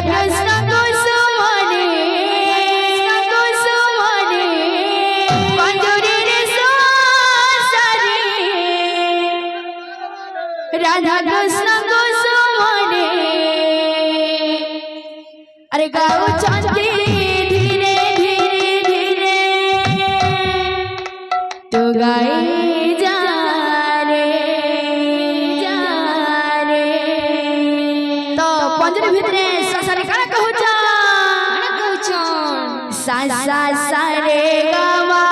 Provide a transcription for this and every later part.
कृष्ण कुसुमने पंजरीर सुवासरे राधा कृष्ण कुसुमने अरे गाओ चंदी धीरे धीरे धीरे तो गाए जा रे तो पंजरी भितरे सासारे काना कहूछ सा सा सा रे गमा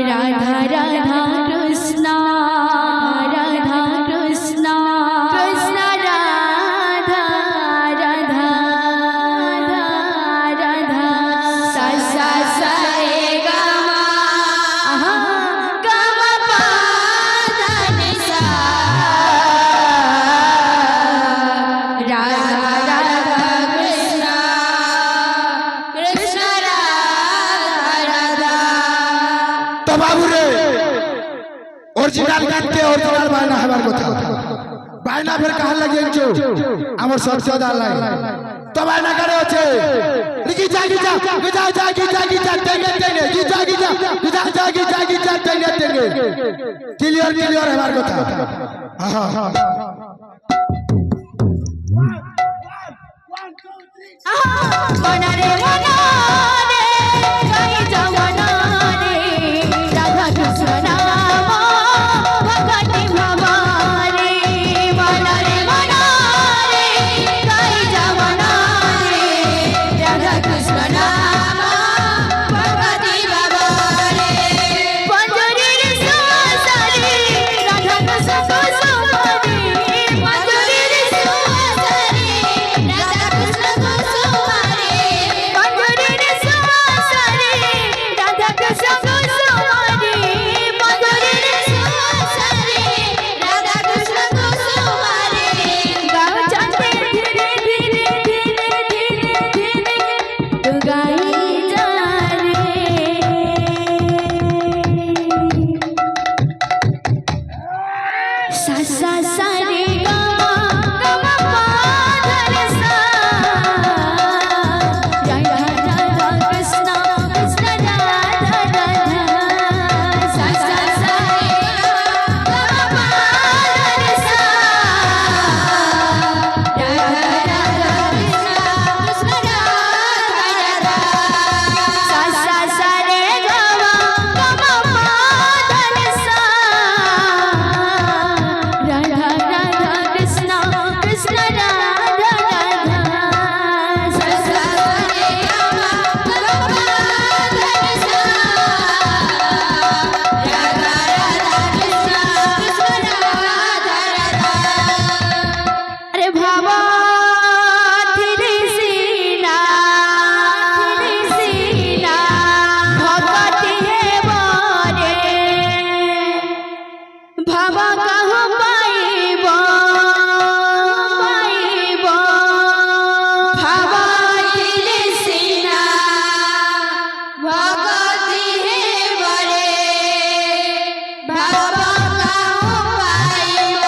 राधा राधा कृष्ण राधा कृष्ण कृष्ण राधा राधा राधा सा सा सा रे गमा गमा पा धा नि सा राधा राधा कृष्ण कृष्ण राधा तो बाबू रे ओरिजिनल गाते ओरिजिनल बायना हमार কথা बायना फिर कहा लगे जो আমার সবচেয়ে দাল লাগে তো বায়না করে আছে লিখি জাগি যা গিজা জাগি জাগি যা তেনে তেনে গিজা গিজা গিজা জাগি জাগি যা তেনে তেনে ক্লিয়ার ক্লিয়ার हमार কথা हां हां মনারে মনারে গাই যাও মনারে রাধা কৃষ্ণ নাম ভগতি ভবানী মনারে মনারে গাই যাও মনারে রাধা কৃষ্ণ নাম ভগতি ভবানী पंजरीर सुवासरे राधा कृष्ण कुसुमने पंजरीर सुवासरे राधा कृष्ण कुसुमने पंजरीर सुवासरे राधा कृष्ण कुसुमने पंजरीर सुवासरे राधा कृष्ण कुसुमने गाओ चंदे धीरे धीरे धीरे धीरे धीरे तू गाई जा रे सा सा सा रे गमा गमा पा धा रे सा राधा राधा कृष्ण कृष्ण राधा राधा सा सा सा रे गमा पा धा रे सा राधा राधा कृष्ण कृष्ण राधा राधा सा सा सा रे गमा गमा पा धा रे सा राधा राधा कृष्ण कृष्ण राधा राधा सा सा रे गमा गमा पा धा रे सा राधा राधा कृष्ण कृष्ण राधा राधा अरे भावा धीरे सीना भगति है बारे भावा कहूँ पाइब भावा धीरे सीना भगति है बारे भावा कहूँ पाइब